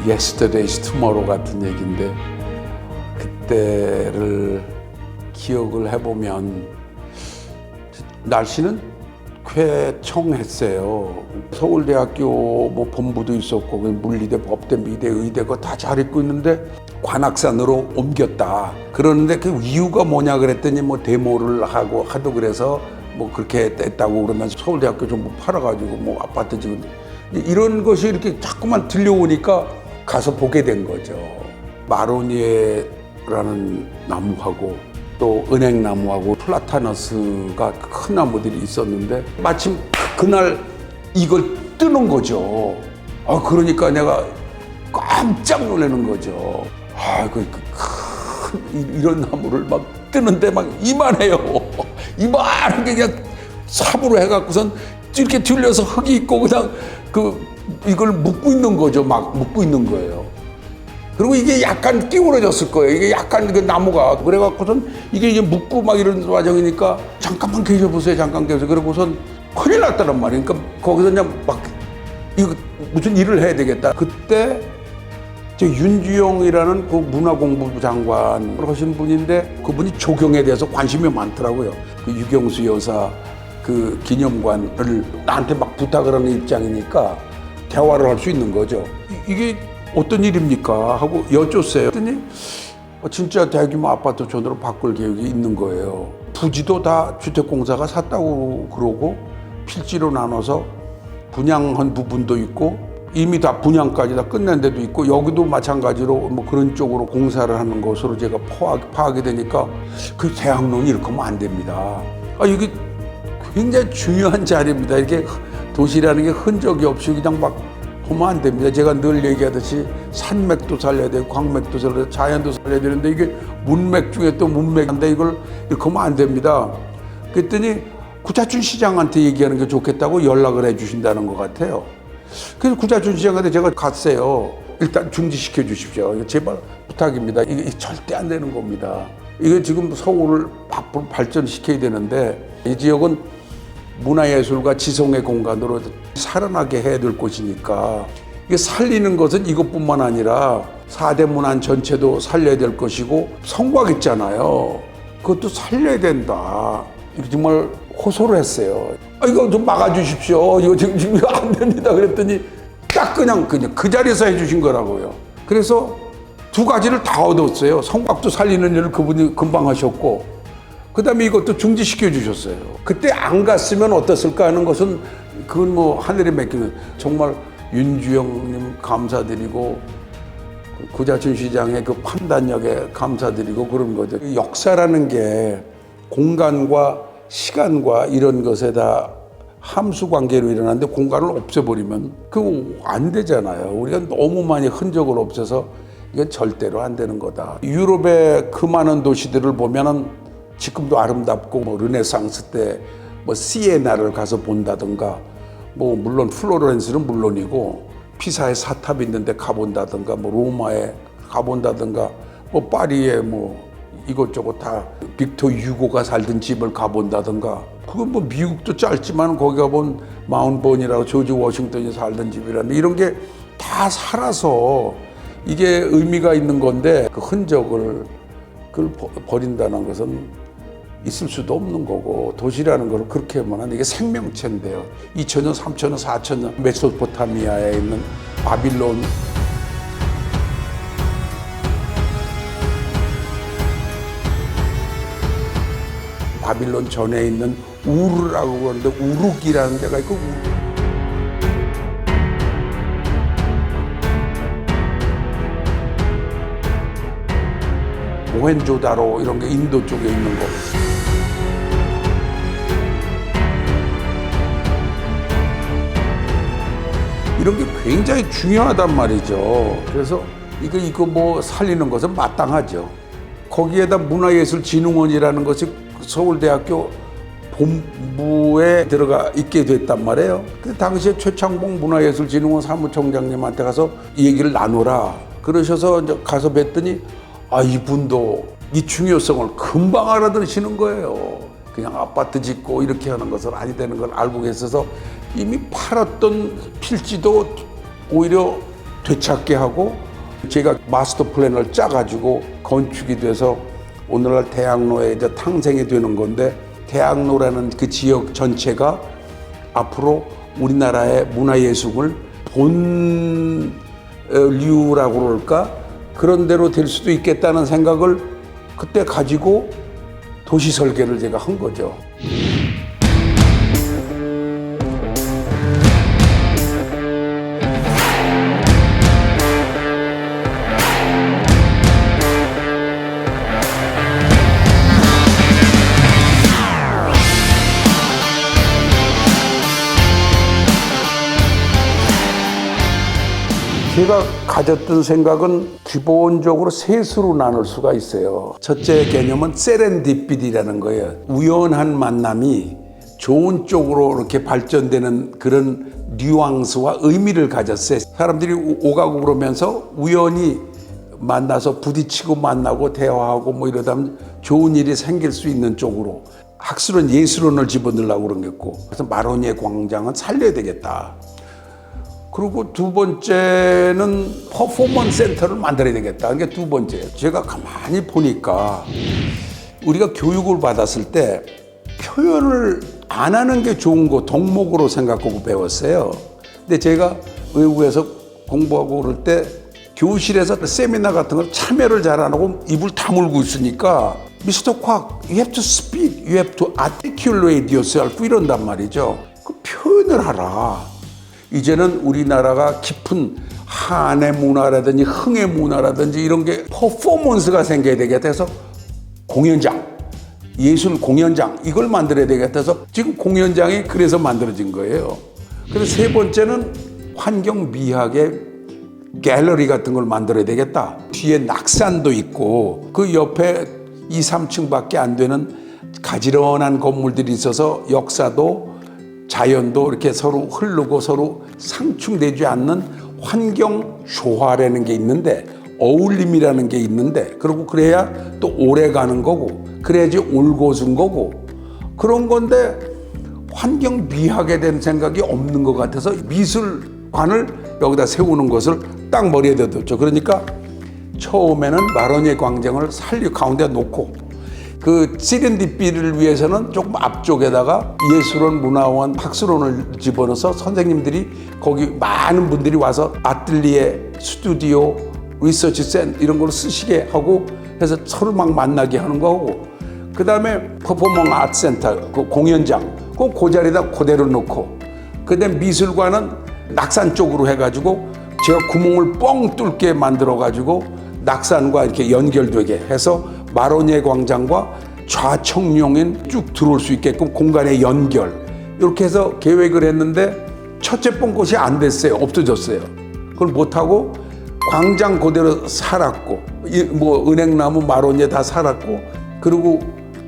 Yesterday's tomorrow 같은 얘기인데, 그때를 기억을 해보면 날씨는 쾌청했어요. 서울대학교 뭐 본부도 있었고 물리대, 법대, 미대, 의대 거 다 잘 있고 있는데 관악산으로 옮겼다. 그러는데 그 이유가 뭐냐 그랬더니 뭐 데모를 하도 그래서 뭐 그렇게 됐다고 그러면서 서울대학교 전부 팔아가지고 뭐 아파트 지금 이런 것이 이렇게 자꾸만 들려오니까 가서 보게 된 거죠. 마로니에라는 나무하고 또 은행나무하고 플라타너스가 큰 나무들이 있었는데 마침 그날 이걸 뜨는 거죠. 그러니까 내가 깜짝 놀라는 거죠. 이런 나무를 막 뜨는데 막 이만해요. 이만하게 그냥 삽으로 해갖고선 이렇게 들려서 흙이 있고 그냥 이걸 묶고 있는 거죠. 막 묶고 있는 거예요. 그리고 이게 약간 기울어졌을 거예요. 이게 약간 그 나무가. 그래갖고선 이게 이제 묶고 막 이런 과정이니까 잠깐만 계셔보세요. 잠깐 계세요. 그러고선 큰일 났다는 말이에요. 그러니까 거기서 그냥 막 이거 무슨 일을 해야 되겠다. 그때 저 윤주영이라는 그 문화공부부 장관을 하신 분인데 그분이 조경에 대해서 관심이 많더라고요. 그 유경수 여사 그 기념관을 나한테 막 부탁을 하는 입장이니까 대화를 할 수 있는 거죠. 이게 어떤 일입니까? 하고 여쭸어요. 그랬더니 진짜 대규모 아파트 전으로 바꿀 계획이 있는 거예요. 부지도 다 주택공사가 샀다고 그러고 필지로 나눠서 분양한 부분도 있고 이미 다 분양까지 다 끝낸 데도 있고 여기도 마찬가지로 뭐 그런 쪽으로 공사를 하는 것으로 제가 파악이 되니까 그 대학론이 이렇게 하면 안 됩니다. 이게 굉장히 중요한 자리입니다. 이렇게 도시라는 게 흔적이 없이 그냥 막 하면 안 됩니다. 제가 늘 얘기하듯이 산맥도 살려야 되고 광맥도 살려야 되고 자연도 살려야 되는데 이게 문맥 중에 또 문맥인데 이걸 이렇게 하면 안 됩니다. 그랬더니 구자춘 시장한테 얘기하는 게 좋겠다고 연락을 해 주신다는 것 같아요. 그래서 구자춘 시장한테 제가 갔어요. 일단 중지시켜 주십시오. 제발 부탁입니다. 이게 절대 안 되는 겁니다. 이거 지금 서울을 앞으로 발전시켜야 되는데 이 지역은 문화예술과 지성의 공간으로 살아나게 해야 될 곳이니까 이게 살리는 것은 이것뿐만 아니라 4대 문안 전체도 살려야 될 것이고 성곽 있잖아요. 그것도 살려야 된다. 이렇게 정말 호소를 했어요. 이거 좀 막아주십시오. 이거 지금 안 됩니다. 그랬더니 딱 그냥 그 자리에서 해주신 거라고요. 그래서 두 가지를 다 얻었어요. 성곽도 살리는 일을 그분이 금방 하셨고 그 다음에 이것도 중지시켜 주셨어요. 그때 안 갔으면 어땠을까 하는 것은 그건 뭐 하늘에 맡기는 정말 윤주영님 감사드리고 구자춘 시장의 그 판단력에 감사드리고 그런 거죠. 역사라는 게 공간과 시간과 이런 것에 다 함수 관계로 일어나는데 공간을 없애버리면 그거 안 되잖아요. 우리가 너무 많이 흔적을 없애서 이건 절대로 안 되는 거다. 유럽의 그 많은 도시들을 보면은 지금도 아름답고 뭐 르네상스 때 뭐 시에나를 가서 본다든가 뭐 물론 플로렌스는 물론이고 피사에 사탑 있는데 가본다든가 뭐 로마에 가본다든가 뭐 파리에 뭐 이것저것 다 빅토 유고가 살던 집을 가본다든가 그건 뭐 미국도 짧지만 거기 가본 마운본이라고 조지 워싱턴이 살던 집이라는 이런 게 다 살아서 이게 의미가 있는 건데 그 흔적을 그걸 버린다는 것은 있을 수도 없는 거고 도시라는 걸 그렇게 하면 이게 생명체인데요. 2000년, 3000년, 4000년 메소포타미아에 있는 바빌론 전에 있는 우르라고 그러는데 우르기라는 데가 있고 모헨조다로 이런 게 인도 쪽에 있는 거. 이런 게 굉장히 중요하단 말이죠. 그래서 이거 뭐 살리는 것은 마땅하죠. 거기에다 문화예술진흥원이라는 것이 서울대학교 본부에 들어가 있게 됐단 말이에요. 근데 당시에 최창봉 문화예술진흥원 사무총장님한테 가서 이 얘기를 나누라. 그러셔서 이제 가서 뵀더니 이분도 이 중요성을 금방 알아들으시는 거예요. 그냥 아파트 짓고 이렇게 하는 것은 아니 되는 걸 알고 계셔서 이미 팔았던 필지도 오히려 되찾게 하고 제가 마스터 플랜을 짜가지고 건축이 돼서 오늘날 대학로에 이제 탄생이 되는 건데 대학로라는 그 지역 전체가 앞으로 우리나라의 문화예술을 본류라고 그럴까? 그런 대로 될 수도 있겠다는 생각을 그때 가지고 도시 설계를 제가 한 거죠. 제가 가졌던 생각은 기본적으로 셋으로 나눌 수가 있어요. 첫째 개념은 세렌디피티라는 거예요. 우연한 만남이 좋은 쪽으로 이렇게 발전되는 그런 뉘앙스와 의미를 가졌어요. 사람들이 오가고 그러면서 우연히 만나서 부딪히고 만나고 대화하고 뭐 이러다 좋은 일이 생길 수 있는 쪽으로 학술은 예술원을 집어넣으려고 그런 거고 그래서 마로니에 광장은 살려야 되겠다. 그리고 두 번째는 퍼포먼스 센터를 만들어야 되겠다. 이게 두 번째. 제가 가만히 보니까 우리가 교육을 받았을 때 표현을 안 하는 게 좋은 거 덕목으로 생각하고 배웠어요. 근데 제가 외국에서 공부하고 그럴 때 교실에서 세미나 같은 걸 참여를 잘 안 하고 입을 다물고 있으니까 Mr. Kwak, you have to speak, you have to articulate yourself 이런단 말이죠. 그 표현을 하라. 이제는 우리나라가 깊은 한의 문화라든지 흥의 문화라든지 이런 게 퍼포먼스가 생겨야 되겠다 해서 공연장, 예술 공연장 이걸 만들어야 되겠다 해서 지금 공연장이 그래서 만들어진 거예요. 그래서 세 번째는 환경 미학의 갤러리 같은 걸 만들어야 되겠다. 뒤에 낙산도 있고 그 옆에 2, 3층밖에 안 되는 가지런한 건물들이 있어서 역사도 자연도 이렇게 서로 흐르고 서로 상충되지 않는 환경 조화라는 게 있는데 어울림이라는 게 있는데 그리고 그래야 또 오래 가는 거고 그래야지 올곧은 거고 그런 건데 환경 미학에 대한 생각이 없는 것 같아서 미술관을 여기다 세우는 것을 딱 머리에 뒀죠. 그러니까 처음에는 마로니에 광장을 가운데 놓고 그 세렌디피티를 위해서는 조금 앞쪽에다가 예술원, 문화원, 학술원을 집어넣어서 선생님들이 거기 많은 분들이 와서 아틀리에, 스튜디오, 리서치 센 이런 걸 쓰시게 하고 해서 서로 막 만나게 하는 거고 그 다음에 퍼포먼스 아트 센터, 그 공연장 그 자리에다 그대로 놓고 그 다음에 미술관은 낙산 쪽으로 해가지고 제가 구멍을 뻥 뚫게 만들어가지고 낙산과 이렇게 연결되게 해서 마로니에 광장과 좌청룡인 쭉 들어올 수 있게끔 공간의 연결 이렇게 해서 계획을 했는데 첫째 뻥것이 안 됐어요. 없어졌어요. 그걸 못하고 광장 그대로 살았고 뭐 은행나무 마로니에 다 살았고 그리고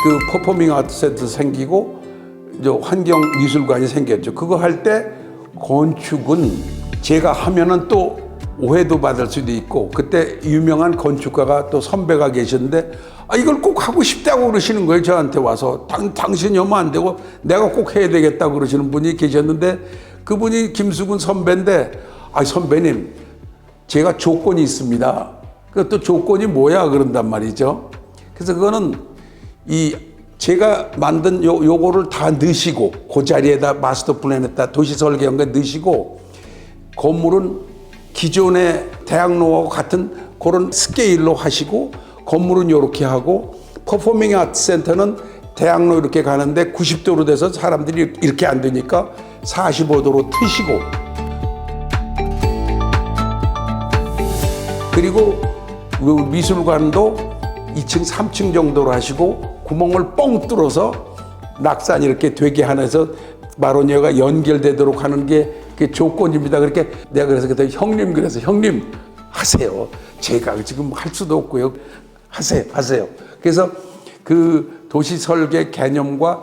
그 퍼포밍 아트 센터 생기고 이제 환경미술관이 생겼죠. 그거 할 때 건축은 제가 하면은 또 오해도 받을 수도 있고 그때 유명한 건축가가 또 선배가 계셨는데 이걸 꼭 하고 싶다고 그러시는 거예요. 저한테 와서 당신이 하면 안 되고 내가 꼭 해야 되겠다고 그러시는 분이 계셨는데 그분이 김수근 선배인데 선배님 제가 조건이 있습니다. 또 조건이 뭐야 그런단 말이죠. 그래서 그거는 제가 만든 요거를 다 넣으시고 그 자리에다 마스터 플랜에다 도시 설계한 거 넣으시고 건물은 기존의 대학로하고 같은 그런 스케일로 하시고 건물은 이렇게 하고 퍼포밍 아트 센터는 대학로 이렇게 가는데 90도로 돼서 사람들이 이렇게 안 되니까 45도로 트시고 그리고 미술관도 2층, 3층 정도로 하시고 구멍을 뻥 뚫어서 낙산이 이렇게 되게 하면서 마로니에가 연결되도록 하는 게 그게 조건입니다. 그렇게 내가 그래서 그때 형님 그래서 형님 하세요. 제가 지금 할 수도 없고요. 하세요. 그래서 그 도시 설계 개념과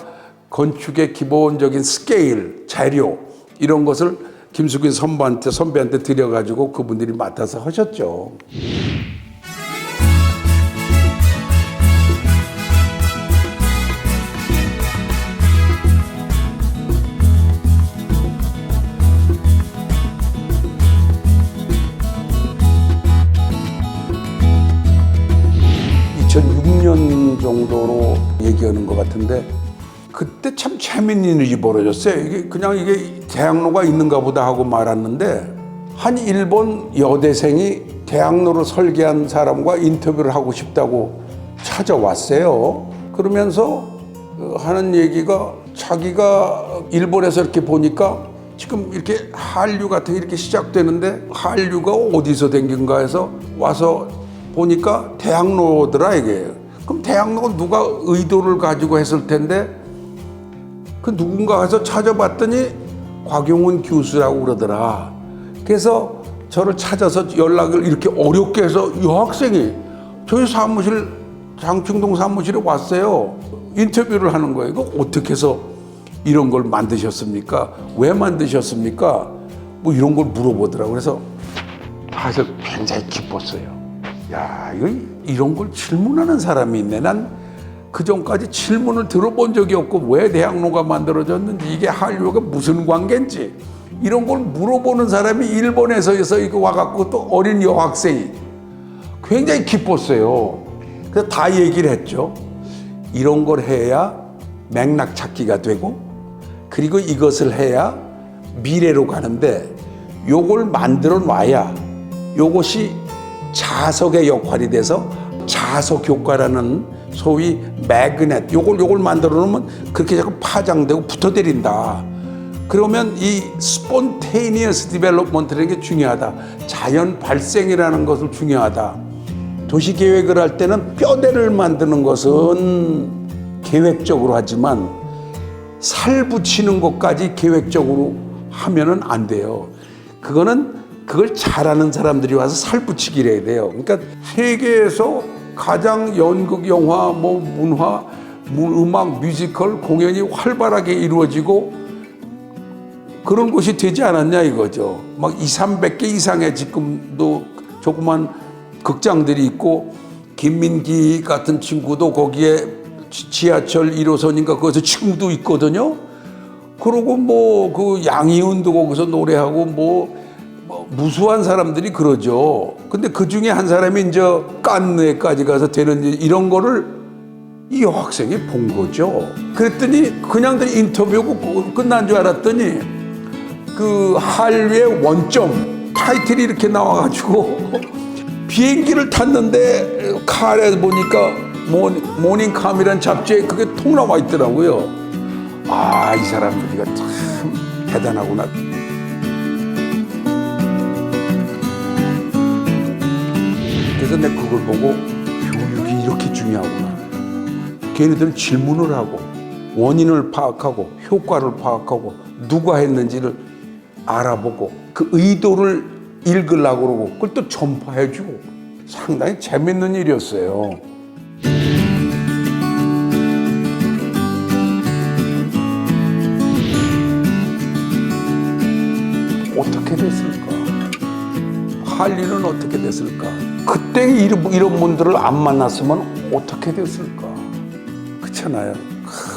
건축의 기본적인 스케일, 재료 이런 것을 김숙인 선배한테 드려가지고 그분들이 맡아서 하셨죠. 2006년 정도로 얘기하는 것 같은데 그때 참 재밌는 일이 벌어졌어요. 이게 대학로가 있는가 보다 하고 말았는데 한 일본 여대생이 대학로를 설계한 사람과 인터뷰를 하고 싶다고 찾아왔어요. 그러면서 하는 얘기가 자기가 일본에서 이렇게 보니까 지금 이렇게 한류 같은 게 이렇게 시작되는데 한류가 어디서 댕긴가 해서 와서 보니까 대학로더라 이게. 그럼 대학로가 누가 의도를 가지고 했을 텐데 그 누군가 해서 찾아봤더니 곽용훈 교수라고 그러더라. 그래서 저를 찾아서 연락을 이렇게 어렵게 해서 여학생이 저희 사무실 장충동 사무실에 왔어요. 인터뷰를 하는 거예요. 이거 어떻게 해서 이런 걸 만드셨습니까? 왜 만드셨습니까? 뭐 이런 걸 물어보더라고요. 그래서 굉장히 기뻤어요. 야, 이런 걸 질문하는 사람이 있네. 난 그전까지 질문을 들어본 적이 없고 왜 대학로가 만들어졌는지 이게 한류가 무슨 관계인지 이런 걸 물어보는 사람이 일본에서 이거 와갖고 또 어린 여학생이 굉장히 기뻤어요. 그래서 다 얘기를 했죠. 이런 걸 해야 맥락 찾기가 되고 그리고 이것을 해야 미래로 가는데 요걸 만들어 놔야 요것이 자석의 역할이 돼서 자석 효과라는 소위 매그넷 요걸 만들어 놓으면 그렇게 자꾸 파장되고 붙어들인다. 그러면 이 스폰테이니어스 디벨롭먼트라는 게 중요하다. 자연 발생이라는 것을 중요하다. 도시 계획을 할 때는 뼈대를 만드는 것은 계획적으로 하지만 살 붙이는 것까지 계획적으로 하면은 안 돼요. 그걸 잘하는 사람들이 와서 살 붙이기를 해야 돼요. 그러니까 세계에서 가장 연극, 영화, 문화, 음악, 뮤지컬 공연이 활발하게 이루어지고 그런 곳이 되지 않았냐 이거죠. 막 200~300개 이상의 지금도 조그만 극장들이 있고 김민기 같은 친구도 거기에 지하철 1호선인가 거기서 지금도 있거든요. 그러고 그 양희은도 거기서 노래하고 무수한 사람들이 그러죠. 근데 그 중에 한 사람이 이제 깐느에까지 가서 되는 이런 거를 이 여학생이 본 거죠. 그랬더니 그냥들 인터뷰고 끝난 줄 알았더니 그 한류의 원점 타이틀이 이렇게 나와가지고 비행기를 탔는데 칼에 보니까 모닝캄이라는 잡지에 그게 통 나와 있더라고요. 아, 이 사람들이가 참 대단하구나. 그래서 내가 그걸 보고 교육이 이렇게 중요하구나. 걔네들은 질문을 하고 원인을 파악하고 효과를 파악하고 누가 했는지를 알아보고 그 의도를 읽으려고 그러고 그걸 또 전파해주고 상당히 재밌는 일이었어요. 어떻게 됐을까? 한리는 어떻게 됐을까? 그때 이런 분들을 안 만났으면 어떻게 됐을까? 그렇잖아요.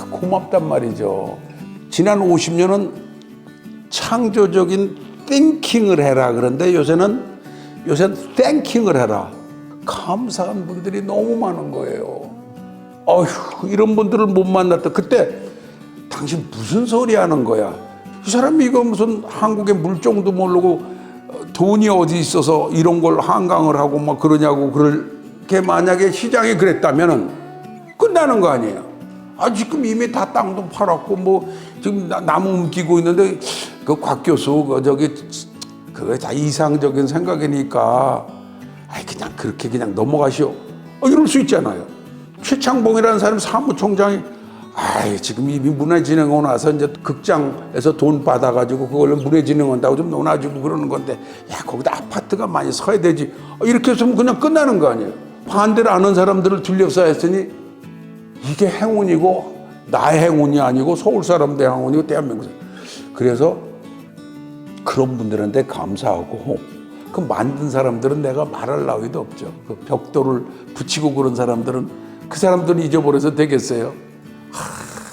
고맙단 말이죠. 지난 50년은 창조적인 띵킹을 해라. 그런데 요새는 땡킹을 해라. 감사한 분들이 너무 많은 거예요. 어휴, 이런 분들을 못 만났다. 그때 당신 무슨 소리 하는 거야? 이 사람이 이거 무슨 한국의 물정도 모르고 돈이 어디 있어서 이런 걸 한강을 하고 막 그러냐고. 그렇게 만약에 시장이 그랬다면은 끝나는 거 아니에요. 지금 이미 다 땅도 팔았고 지금 나무 옮기고 있는데 그 곽 교수 그게 다 이상적인 생각이니까 그냥 그렇게 그냥 넘어가시오. 이럴 수 있잖아요. 최창봉이라는 사람 사무총장이 지금 이미 문화진흥원 와서 이제 극장에서 돈 받아가지고 그걸로 문화진흥원하고 좀 논아주고 그러는 건데 야 거기다 아파트가 많이 서야 되지 이렇게 했으면 그냥 끝나는 거 아니에요. 반대를 아는 사람들을 둘러싸 했으니 이게 행운이고 나의 행운이 아니고 서울 사람들의 행운이고 대한민국. 그래서 그런 분들한테 감사하고 그 만든 사람들은 내가 말할 나위도 없죠. 그 벽돌을 붙이고 그런 사람들은 그 사람들은 잊어버려서 되겠어요.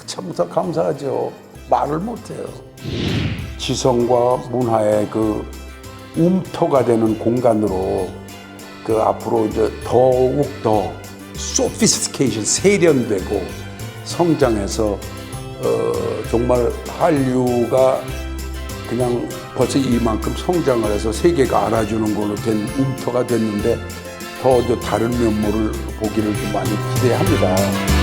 참 감사하죠. 말을 못해요. 지성과 문화의 그 움터가 되는 공간으로 그 앞으로 이제 더욱 더 sophistication 세련되고 성장해서 정말 한류가 그냥 벌써 이만큼 성장을 해서 세계가 알아주는 걸로 된 움터가 됐는데 더 다른 면모를 보기를 좀 많이 기대합니다.